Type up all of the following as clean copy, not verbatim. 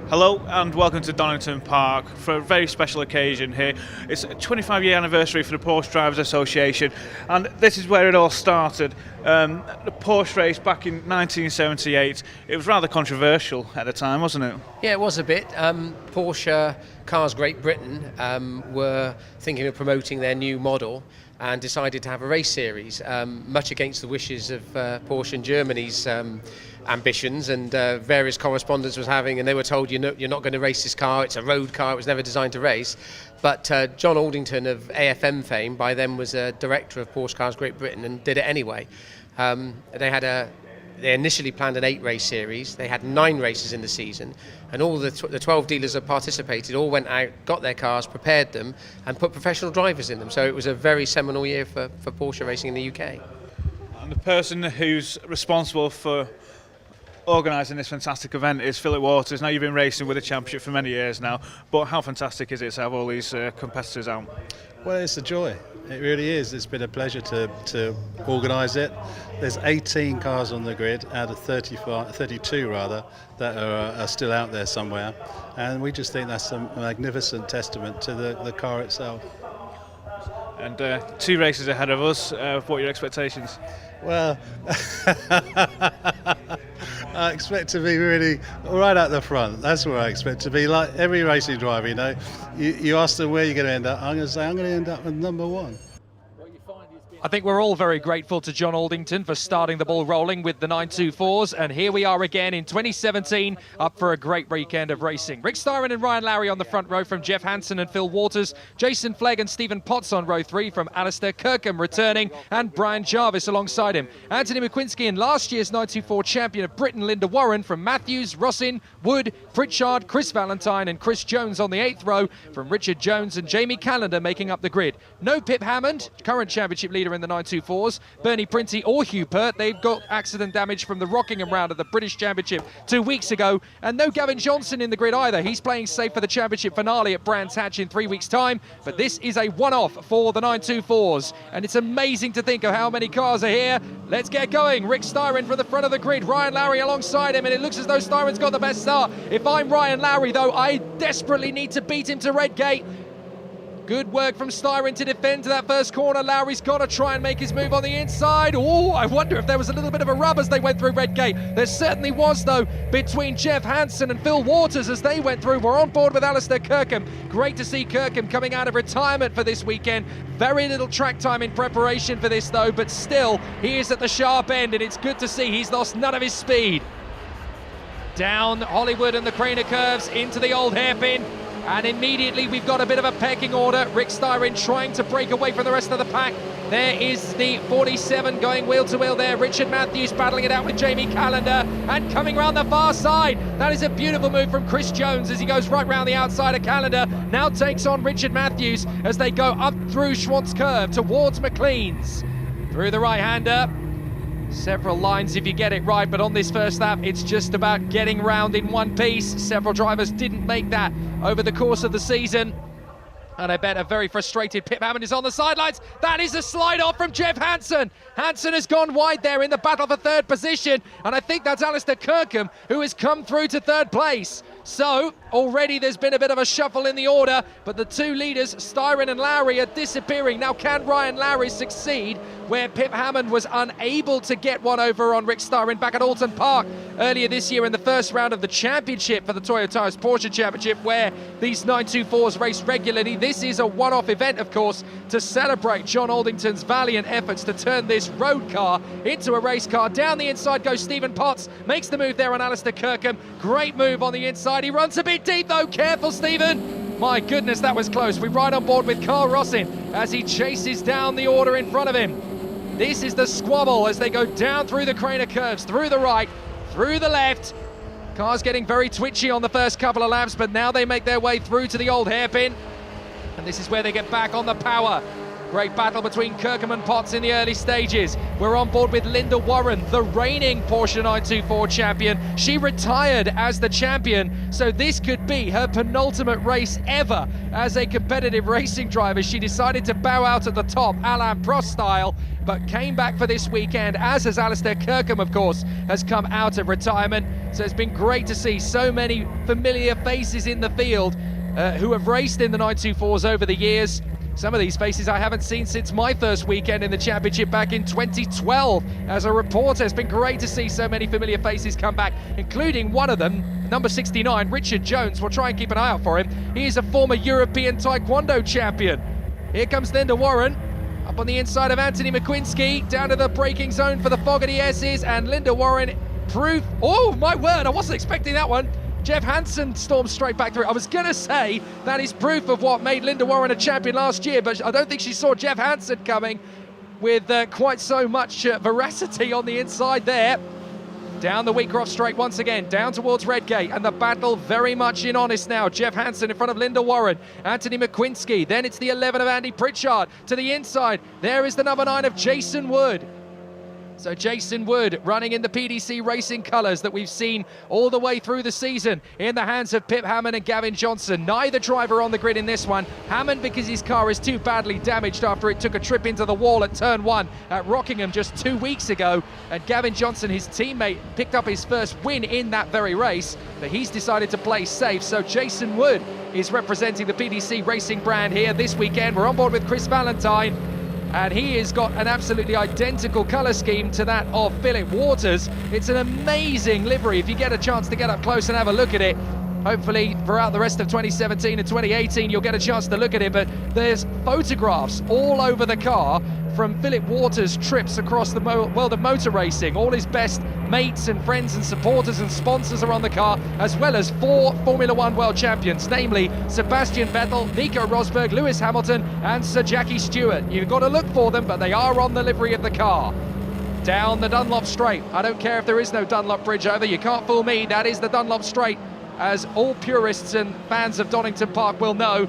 Hello and welcome to Donington Park for a very special occasion here. It's a 25-year anniversary for the Porsche Drivers Association, and this is where it all started. The Porsche race back in 1978, it was rather controversial at the time, wasn't it? Yeah, it was a bit. Porsche Cars Great Britain were thinking of promoting their new model and decided to have a race series, much against the wishes of Porsche in Germany's ambitions, and various correspondents was having, and they were told, you're not going to race this car, it's a road car, it was never designed to race. But John Aldington of AFM fame by then was a director of Porsche Cars Great Britain and did it anyway. They initially planned an 8-race series. They had 9 races in the season, and all the 12 dealers that participated all went out, got their cars, prepared them, and put professional drivers in them. So it was a very seminal year for Porsche racing in the UK. And the person who's responsible for organising this fantastic event is Philip Waters. Now, you've been racing with the championship for many years now, but how fantastic is it to have all these competitors out? Well, it's a joy. It really is. It's been a pleasure to organise it. There's 18 cars on the grid out of 32 rather, that are still out there somewhere, and we just think that's a magnificent testament to the car itself. And 2 races ahead of us. What are your expectations? Well, I expect to be really right at the front. That's where I expect to be. Like every racing driver, you ask them where you're going to end up. I'm going to say I'm going to end up with number 1. I think we're all very grateful to John Aldington for starting the ball rolling with the 924s, and here we are again in 2017, up for a great weekend of racing. Rick Styron and Ryan Lowry on the front row from Jeff Hansen and Phil Waters, Jason Flegg and Stephen Potts on row 3 from Alistair Kirkham returning, and Brian Jarvis alongside him. Anthony McQuinski and last year's 924 champion of Britain Linda Warren from Matthews, Rossin, Wood, Pritchard, Chris Valentine and Chris Jones on the 8th row from Richard Jones and Jamie Callender making up the grid. No Pip Hammond, current championship leader in the 924s, Bernie Printy or Hugh Pert. They've got accident damage from the Rockingham round of the British Championship 2 weeks ago. And no Gavin Johnson in the grid either. He's playing safe for the championship finale at Brands Hatch in 3 weeks' time. But this is a one-off for the 924s. And it's amazing to think of how many cars are here. Let's get going. Rick Styron from the front of the grid. Ryan Lowry alongside him. And it looks as though Styron's got the best start. If I'm Ryan Lowry, though, I desperately need to beat him to Redgate. Good work from Styron to defend to that first corner. Lowry's got to try and make his move on the inside. Oh, I wonder if there was a little bit of a rub as they went through Redgate. There certainly was, though, between Jeff Hansen and Phil Waters as they went through. We're on board with Alistair Kirkham. Great to see Kirkham coming out of retirement for this weekend. Very little track time in preparation for this, though, but still, he is at the sharp end, and it's good to see he's lost none of his speed. Down Hollywood and the Craner curves into the old hairpin. And immediately we've got a bit of a pecking order. Rick Styron trying to break away from the rest of the pack. There is the 47 going wheel to wheel there. Richard Matthews battling it out with Jamie Callender and coming round the far side. That is a beautiful move from Chris Jones as he goes right round the outside of Callender. Now takes on Richard Matthews as they go up through Schwantz Curve towards McLean's. Through the right-hander. Several lines if you get it right, but on this first lap, it's just about getting round in one piece. Several drivers didn't make that over the course of the season. And I bet a very frustrated Pip Hammond is on the sidelines. That is a slide off from Jeff Hansen. Hansen has gone wide there in the battle for 3rd position. And I think that's Alistair Kirkham who has come through to 3rd place. So already there's been a bit of a shuffle in the order, but the 2 leaders, Styron and Lowry, are disappearing. Now, can Ryan Lowry succeed where Pip Hammond was unable to get one over on Rick Styron back at Alton Park earlier this year in the first round of the championship for the Toyo Tires Porsche Championship, where these 924s race regularly. This is a one-off event, of course, to celebrate John Aldington's valiant efforts to turn this road car into a race car. Down the inside goes Stephen Potts, makes the move there on Alistair Kirkham. Great move on the inside. He runs a bit deep though. Careful, Stephen. My goodness, that was close. We're right on board with Carl Rossin as he chases down the order in front of him. This is the squabble as they go down through the Craner curves, through the right, through the left. Cars getting very twitchy on the first couple of laps, but now they make their way through to the old hairpin. And this is where they get back on the power. Great battle between Kirkham and Potts in the early stages. We're on board with Linda Warren, the reigning Porsche 924 champion. She retired as the champion, so this could be her penultimate race ever as a competitive racing driver. She decided to bow out at the top, Alain Prost style, but came back for this weekend, as has Alistair Kirkham, of course, has come out of retirement. So it's been great to see so many familiar faces in the field who have raced in the 924s over the years. Some of these faces I haven't seen since my first weekend in the championship back in 2012 as a reporter. It's been great to see so many familiar faces come back, including one of them, number 69, Richard Jones. We'll try and keep an eye out for him. He is a former European Taekwondo champion. Here comes Linda Warren, up on the inside of Anthony McQuinski, down to the braking zone for the Fogarty S's, and Linda Warren proof. Oh my word, I wasn't expecting that one. Jeff Hansen stormed straight back through. I was going to say that is proof of what made Linda Warren a champion last year, but I don't think she saw Jeff Hansen coming with quite so much veracity on the inside there. Down the Wheatcroft straight once again, down towards Redgate, and the battle very much in honest now. Jeff Hansen in front of Linda Warren, Anthony McQuinski, then it's the 11 of Andy Pritchard to the inside. There is the number 9 of Jason Wood. So Jason Wood running in the PDC Racing colours that we've seen all the way through the season in the hands of Pip Hammond and Gavin Johnson. Neither driver on the grid in this one. Hammond because his car is too badly damaged after it took a trip into the wall at turn 1 at Rockingham just 2 weeks ago. And Gavin Johnson, his teammate, picked up his first win in that very race, but he's decided to play safe. So Jason Wood is representing the PDC Racing brand here this weekend. We're on board with Chris Valentine, and he has got an absolutely identical colour scheme to that of Philip Waters. It's an amazing livery if you get a chance to get up close and have a look at it. Hopefully throughout the rest of 2017 and 2018 you'll get a chance to look at it, but there's photographs all over the car from Philip Waters' trips across the world of motor racing. All his best mates and friends and supporters and sponsors are on the car, as well as 4 Formula One world champions, namely Sebastian Vettel, Nico Rosberg, Lewis Hamilton and Sir Jackie Stewart. You've got to look for them, but they are on the livery of the car. Down the Dunlop Straight. I don't care if there is no Dunlop Bridge over, you can't fool me, that is the Dunlop Straight, as all purists and fans of Donington Park will know.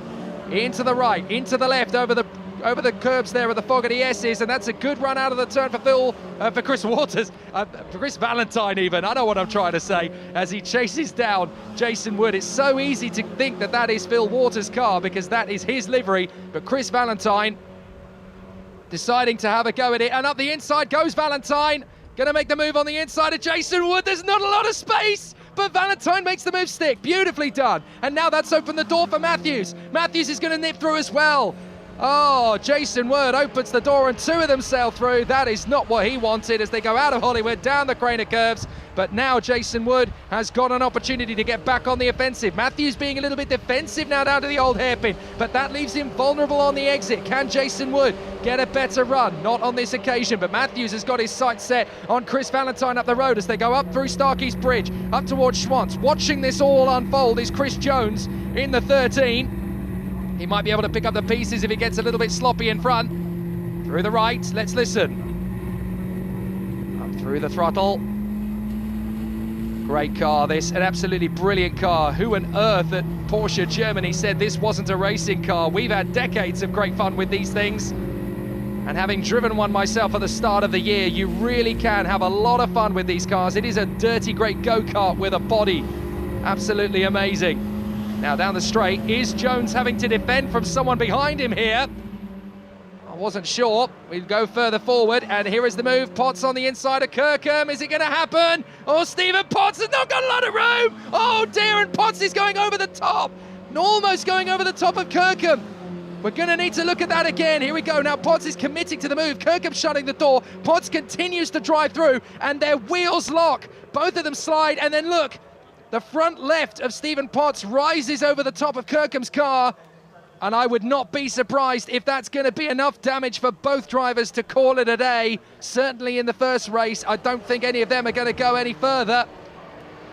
Into the right, into the left, over the curbs there of the Fogarty S's, and that's a good run out of the turn for Chris Waters, for Chris Valentine even, I know what I'm trying to say, as he chases down Jason Wood. It's so easy to think that that is Phil Waters' car because that is his livery, but Chris Valentine deciding to have a go at it, and up the inside goes Valentine, gonna make the move on the inside of Jason Wood. There's not a lot of space, but Valentine makes the move stick. Beautifully done. And now that's opened the door for Matthews. Matthews is going to nip through as well. Oh, Jason Wood opens the door and 2 of them sail through. That is not what he wanted as they go out of Hollywood, down the Craner curves. But now Jason Wood has got an opportunity to get back on the offensive. Matthews being a little bit defensive now down to the old hairpin, but that leaves him vulnerable on the exit. Can Jason Wood get a better run? Not on this occasion, but Matthews has got his sights set on Chris Valentine up the road as they go up through Starkey's Bridge, up towards Schwantz. Watching this all unfold is Chris Jones in the 13. He might be able to pick up the pieces if he gets a little bit sloppy in front. Through the right, let's listen. Up through the throttle. Great car this, an absolutely brilliant car. Who on earth at Porsche Germany said this wasn't a racing car? We've had decades of great fun with these things. And having driven one myself at the start of the year, you really can have a lot of fun with these cars. It is a dirty, great go-kart with a body. Absolutely amazing. Now down the straight, is Jones having to defend from someone behind him here? I wasn't sure. We'll go further forward, and here is the move. Potts on the inside of Kirkham. Is it going to happen? Oh, Stephen Potts has not got a lot of room. Oh dear, and Potts is going over the top. Almost going over the top of Kirkham. We're going to need to look at that again. Here we go. Now Potts is committing to the move. Kirkham shutting the door. Potts continues to drive through, and their wheels lock. Both of them slide, and then look. The front left of Stephen Potts rises over the top of Kirkham's car, and I would not be surprised if that's going to be enough damage for both drivers to call it a day. Certainly in the first race, I don't think any of them are going to go any further.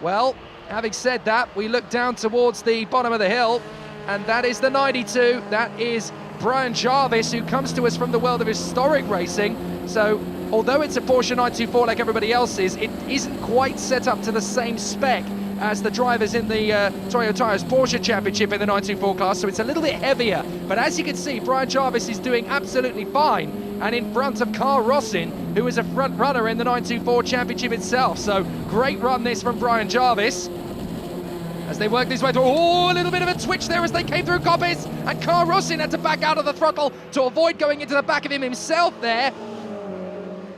Well, having said that, we look down towards the bottom of the hill, and that is the 92. That is Brian Jarvis, who comes to us from the world of historic racing. So although it's a Porsche 924 like everybody else is, it isn't quite set up to the same spec as the drivers in the Toyo Tires Porsche Championship in the 924 class, so it's a little bit heavier. But as you can see, Brian Jarvis is doing absolutely fine, and in front of Carl Rossin, who is a front runner in the 924 Championship itself. So great run this from Brian Jarvis as they work this way through. Oh, a little bit of a twitch there as they came through Coppice, and Carl Rossin had to back out of the throttle to avoid going into the back of him himself there.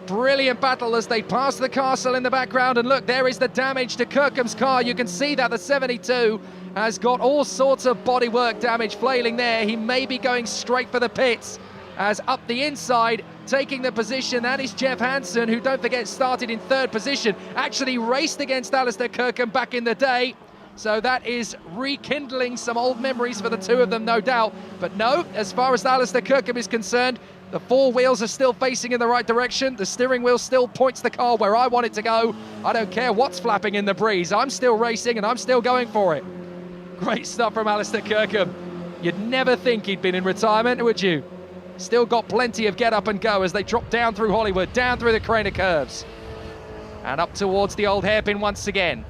Brilliant battle as they pass the castle in the background, and look, there is the damage to Kirkham's car. You can see that the 72 has got all sorts of bodywork damage flailing there. He may be going straight for the pits, as up the inside, taking the position, that is Jeff Hansen, who, don't forget, started in 3rd position, actually raced against Alistair Kirkham back in the day. So that is rekindling some old memories for the two of them, no doubt. But no, as far as Alistair Kirkham is concerned, the 4 wheels are still facing in the right direction. The steering wheel still points the car where I want it to go. I don't care what's flapping in the breeze. I'm still racing and I'm still going for it. Great stuff from Alistair Kirkham. You'd never think he'd been in retirement, would you? Still got plenty of get up and go as they drop down through Hollywood, down through the Craner curves, and up towards the old hairpin once again.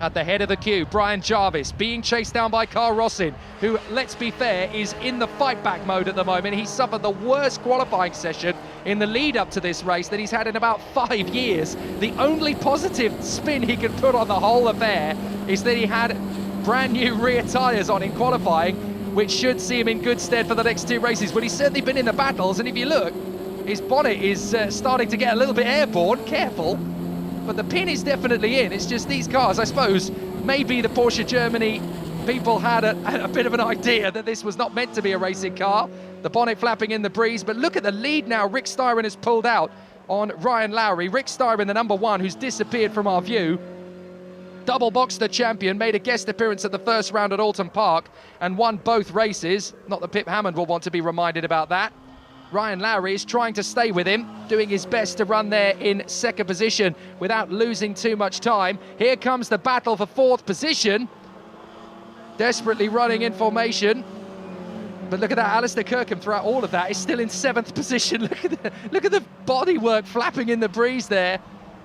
At the head of the queue, Brian Jarvis being chased down by Carl Rossin, who, let's be fair, is in the fight back mode at the moment. He suffered the worst qualifying session in the lead up to this race that he's had in about 5 years. The only positive spin he can put on the whole affair is that he had brand new rear tyres on in qualifying, which should see him in good stead for the next 2 races. But he's certainly been in the battles, and if you look, his bonnet is starting to get a little bit airborne. Careful. But the pin is definitely in. It's just these cars, I suppose, maybe the Porsche Germany people had a bit of an idea that this was not meant to be a racing car. The bonnet flapping in the breeze, but look at the lead now. Rick Styron has pulled out on Ryan Lowry. Rick Styron, the number 1, who's disappeared from our view. Double Boxster champion, made a guest appearance at the first round at Alton Park and won both races. Not that Pip Hammond will want to be reminded about that. Ryan Lowry is trying to stay with him, doing his best to run there in 2nd position without losing too much time. Here comes the battle for 4th position. Desperately running in formation. But look at that, Alistair Kirkham throughout all of that is still in 7th position. Look at the bodywork flapping in the breeze there.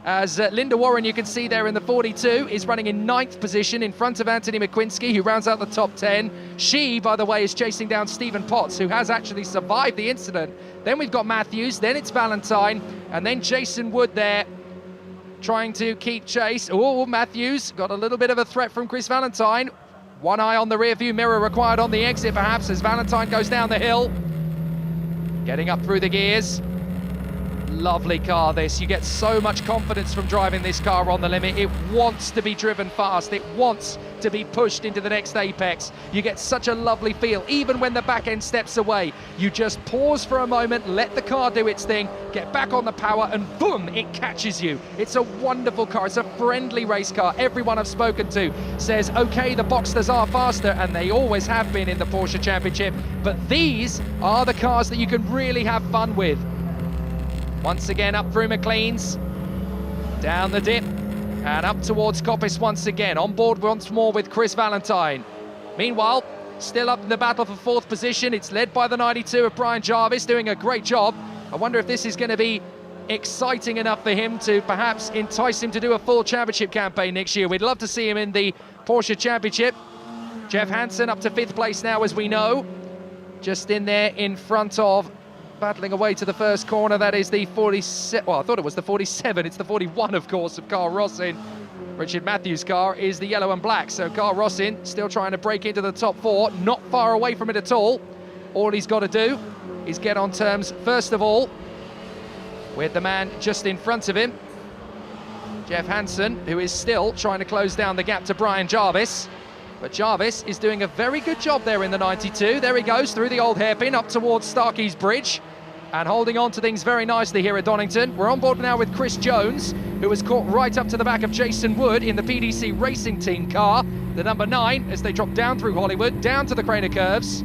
As Linda Warren, you can see there in the 42, is running in 9th position in front of Anthony McQuinski, who rounds out the top 10. She, by the way, is chasing down Stephen Potts, who has actually survived the incident. Then we've got Matthews, then it's Valentine, and then Jason Wood there trying to keep chase. Oh, Matthews got a little bit of a threat from Chris Valentine. One eye on the rear view mirror required on the exit, perhaps, as Valentine goes down the hill. Getting up through the gears. Lovely car this. You get so much confidence from driving this car on the limit. It wants to be driven fast. It wants to be pushed into the next apex. You get such a lovely feel. Even when the back end steps away, you just pause for a moment, let the car do its thing, get back on the power, and boom, it catches you. It's a wonderful car. It's a friendly race car. Everyone I've spoken to says, okay, the Boxsters are faster, and they always have been in the Porsche Championship, but these are the cars that you can really have fun with. Once again up through McLean's, down the dip, and up towards Coppice once again. On board once more with Chris Valentine. Meanwhile, still up in the battle for 4th position. It's led by the 92 of Brian Jarvis, doing a great job. I wonder if this is going to be exciting enough for him to perhaps entice him to do a full championship campaign next year. We'd love to see him in the Porsche Championship. Jeff Hansen up to 5th place now, as we know. Just in there in front of, battling away to the first corner, that is the 47, well, I thought it was the 47, it's the 41, of course, of Carl Rossin. Richard Matthews' car is the yellow and black, so Carl Rossin still trying to break into the top 4, not far away from it at all. All he's got to do is get on terms, first of all, with the man just in front of him, Jeff Hansen, who is still trying to close down the gap to Brian Jarvis. But Jarvis is doing a very good job there in the 92. There he goes through the old hairpin up towards Starkey's Bridge and holding on to things very nicely here at Donington. We're on board now with Chris Jones, who was caught right up to the back of Jason Wood in the PDC Racing Team car, the number 9, as they drop down through Hollywood, down to the Craner curves.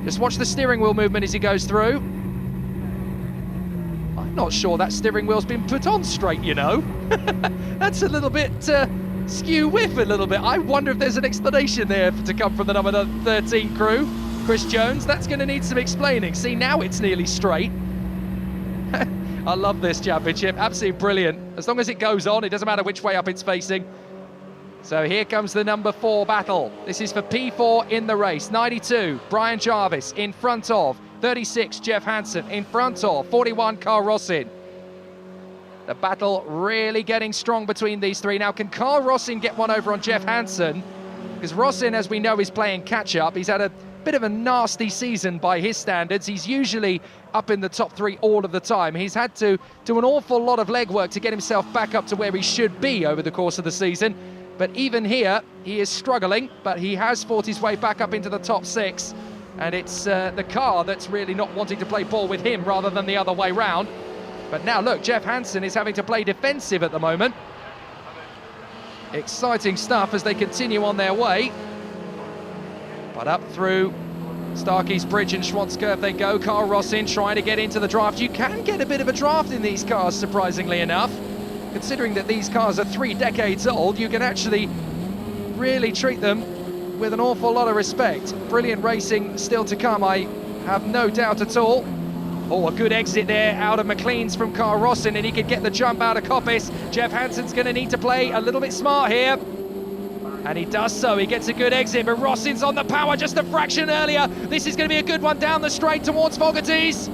Just watch the steering wheel movement as he goes through. I'm not sure that steering wheel's been put on straight, you know. That's a little bit skew whiff a little bit. I wonder if there's an explanation there to come from the number 13 crew. Chris Jones, that's going to need some explaining. See, now it's nearly straight. I love this championship, absolutely brilliant. As long as it goes on, it doesn't matter which way up it's facing. So here comes the number 4 battle. This is for P4 in the race. 92, Brian Jarvis in front of. 36, Jeff Hansen in front of. 41, Carl Rossin. The battle really getting strong between these three. Now, can Carl Rossin get one over on Jeff Hansen? Because Rossin, as we know, is playing catch-up. He's had a bit of a nasty season by his standards. He's usually up in the top 3 all of the time. He's had to do an awful lot of legwork to get himself back up to where he should be over the course of the season. But even here, he is struggling, but he has fought his way back up into the top 6. And it's the car that's really not wanting to play ball with him rather than the other way round. But now look, Jeff Hansen is having to play defensive at the moment. Exciting stuff as they continue on their way. But up through Starkey's Bridge and Schwantzkirch they go. Carl Rossin trying to get into the draft. You can get a bit of a draft in these cars, surprisingly enough. Considering that these cars are 3 decades old, you can actually really treat them with an awful lot of respect. Brilliant racing still to come, I have no doubt at all. Oh, a good exit there out of McLean's from Carl Rossin, and he could get the jump out of Koppis. Jeff Hansen's going to need to play a little bit smart here. And he does so, he gets a good exit, but Rossin's on the power just a fraction earlier. This is going to be a good one down the straight towards Fogarty's.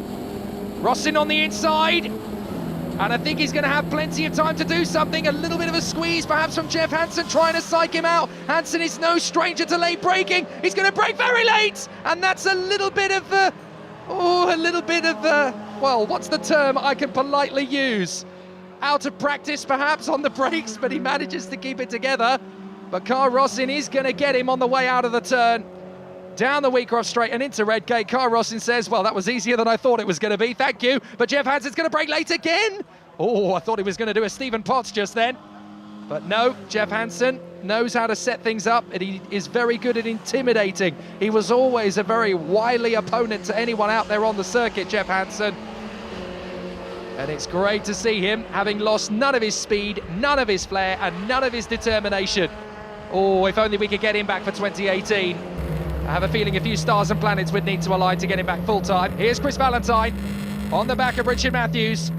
Rossin on the inside. And I think he's going to have plenty of time to do something. A little bit of a squeeze perhaps from Jeff Hansen trying to psych him out. Hansen is no stranger to late braking. He's going to brake very late. And that's a little bit of, well, what's the term I can politely use? Out of practice perhaps on the brakes, but he manages to keep it together. But Carl Rossin is going to get him on the way out of the turn. Down the Wheatcroft straight and into Redgate. Carl Rossin says, well, that was easier than I thought it was going to be, thank you. But Jeff Hansen's going to brake late again. Oh, I thought he was going to do a Stephen Potts just then. But no, Jeff Hansen knows how to set things up, and he is very good at intimidating. He was always a very wily opponent to anyone out there on the circuit, Jeff Hansen. And it's great to see him having lost none of his speed, none of his flair, and none of his determination. Oh, if only we could get him back for 2018. I have a feeling a few stars and planets would need to align to get him back full-time. Here's Chris Valentine on the back of Richard Matthews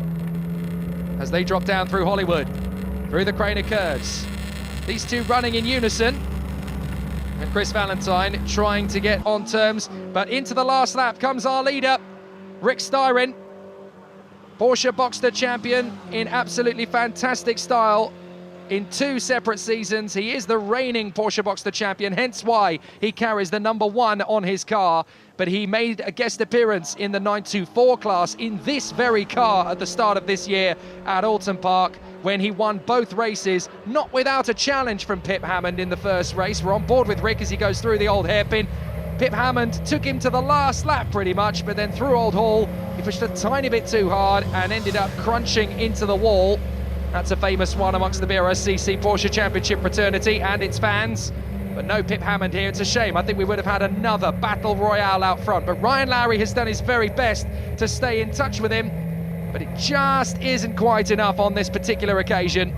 as they drop down through Hollywood, through the Craner curves. These two running in unison. And Chris Valentine trying to get on terms, but into the last lap comes our leader, Rick Styron. Porsche Boxster champion in absolutely fantastic style. In 2 separate seasons, he is the reigning Porsche Boxster champion, hence why he carries the number 1 on his car. But he made a guest appearance in the 924 class in this very car at the start of this year at Alton Park, when he won both races, not without a challenge from Pip Hammond in the first race. We're on board with Rick as he goes through the old hairpin. Pip Hammond took him to the last lap pretty much, but then through Old Hall, he pushed a tiny bit too hard and ended up crunching into the wall. That's a famous one amongst the BRSCC Porsche Championship fraternity and its fans. But no Pip Hammond here, it's a shame. I think we would have had another battle royale out front. But Ryan Lowry has done his very best to stay in touch with him, but it just isn't quite enough on this particular occasion.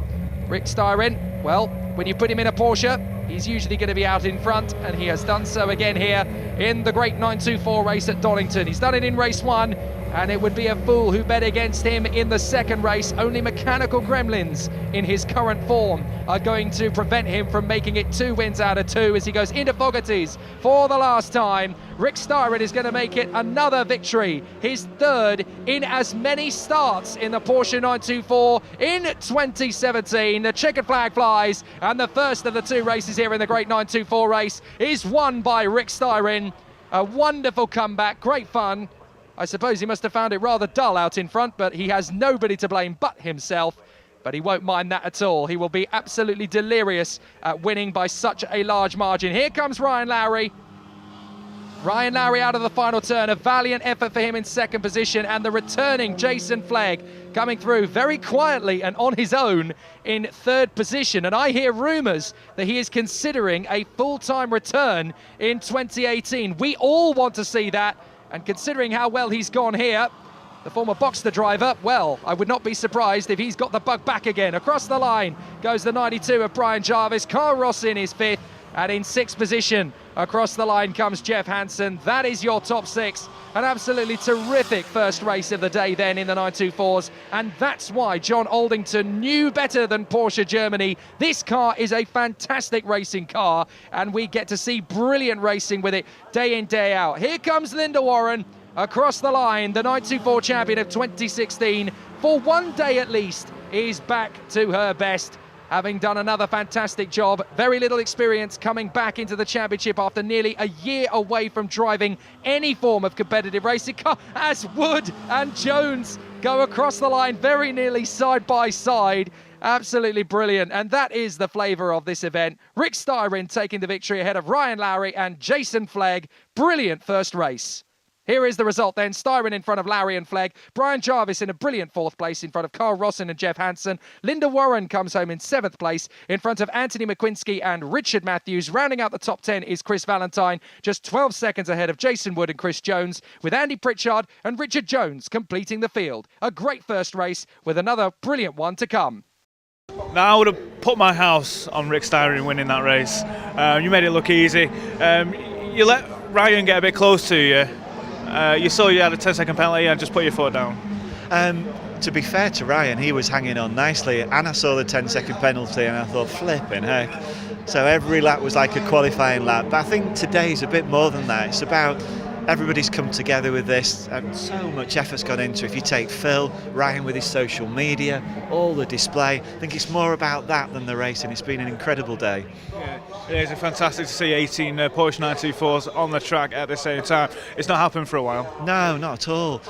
Rick Styron, well, when you put him in a Porsche, he's usually going to be out in front, and he has done so again here in the great 924 race at Donington. He's done it in race 1, and it would be a fool who bet against him in the second race. Only mechanical gremlins in his current form are going to prevent him from making it 2 wins out of 2 as he goes into Fogarty's for the last time. Rick Styron is going to make it another victory, his 3rd in as many starts in the Porsche 924 in 2017. The checkered flag flies, and the first of the 2 races here in the great 924 race is won by Rick Styron. A wonderful comeback, great fun. I suppose he must have found it rather dull out in front, but he has nobody to blame but himself. But he won't mind that at all. He will be absolutely delirious at winning by such a large margin. Here comes Ryan Lowry. Ryan Lowry out of the final turn. A valiant effort for him in 2nd position. And the returning Jason Flegg coming through very quietly and on his own in 3rd position. And I hear rumours that he is considering a full-time return in 2018. We all want to see that. And considering how well he's gone here, the former Boxster driver, well, I would not be surprised if he's got the bug back again. Across the line goes the 92 of Brian Jarvis. Carl Rossin is 5th. And in 6th position across the line comes Jeff Hansen. That is your top 6. An absolutely terrific first race of the day then in the 924s. And that's why John Aldington knew better than Porsche Germany. This car is a fantastic racing car, and we get to see brilliant racing with it day in, day out. Here comes Linda Warren across the line. The 924 champion of 2016, for one day at least, is back to her best, having done another fantastic job. Very little experience coming back into the championship after nearly a year away from driving any form of competitive racing car, as Wood and Jones go across the line very nearly side by side. Absolutely brilliant, and that is the flavour of this event. Rick Styron taking the victory ahead of Ryan Lowry and Jason Flegg. Brilliant first race. Here is the result then. Styron in front of Lowry and Flegg. Brian Jarvis in a brilliant 4th place in front of Carl Rosson and Jeff Hansen. Linda Warren comes home in 7th place in front of Anthony McQuinski and Richard Matthews. Rounding out the top 10 is Chris Valentine, just 12 seconds ahead of Jason Wood and Chris Jones, with Andy Pritchard and Richard Jones completing the field. A great first race with another brilliant one to come. Now, I would have put my house on Rick Styron winning that race. You made it look easy. You let Ryan get a bit close to you. You saw you had a 10-second penalty and just put your foot down. To be fair to Ryan, he was hanging on nicely, and I saw the 10-second penalty and I thought, flipping heck. So every lap was like a qualifying lap. But I think today's a bit more than that. It's about everybody's come together with this, and so much effort's gone into it. If you take Phil, Ryan with his social media, all the display, I think it's more about that than the racing. It's been an incredible day. Yeah, it is fantastic to see 18 Porsche 924s on the track at the same time. It's not happened for a while. No, not at all.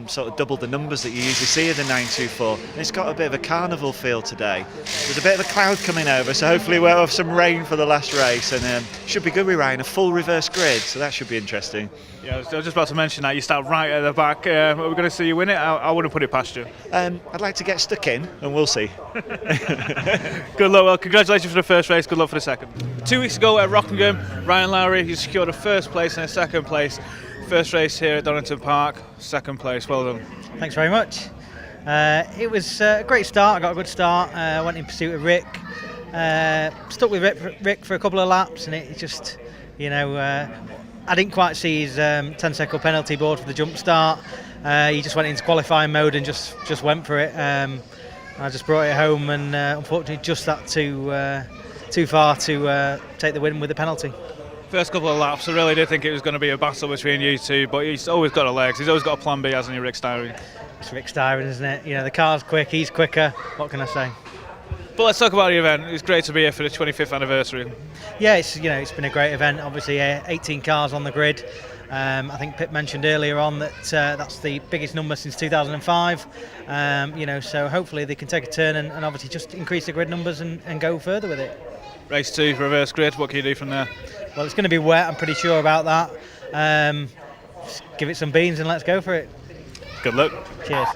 Sort of double the numbers that you usually see of the 924. And it's got a bit of a carnival feel today. There's a bit of a cloud coming over, so hopefully we'll have some rain for the last race, and should be good with Ryan. A full reverse grid, so that should be interesting. Yeah, I was just about to mention that. You start right at the back. We're going to see you win it. I wouldn't put it past you. I'd like to get stuck in, and we'll see. Good luck. Well, congratulations for the first race. Good luck for the second. 2 weeks ago at Rockingham, Ryan Lowry, you secured a first place and a second place. First race here at Donington Park, second place. Well done. Thanks very much. It was a great start. I got a good start. Went in pursuit of Rick. Stuck with Rick for a couple of laps, and it just, I didn't quite see his 10-second penalty board for the jump start. He just went into qualifying mode and just went for it. I just brought it home, and unfortunately just that too far to take the win with the penalty. First couple of laps, I really did think it was going to be a battle between you two, but he's always got a legs. He's always got a plan B, hasn't he, Rick Styron? It's Rick Styron, isn't it? The car's quick, he's quicker. What can I say? But let's talk about the event. It's great to be here for the 25th anniversary. Yeah, it's been a great event. Obviously, 18 cars on the grid. I think Pip mentioned earlier on that that's the biggest number since 2005. So hopefully they can take a turn and obviously just increase the grid numbers and go further with it. Race 2, reverse grid. What can you do from there? Well, it's going to be wet. I'm pretty sure about that. Just give it some beans and let's go for it. Good luck. Cheers.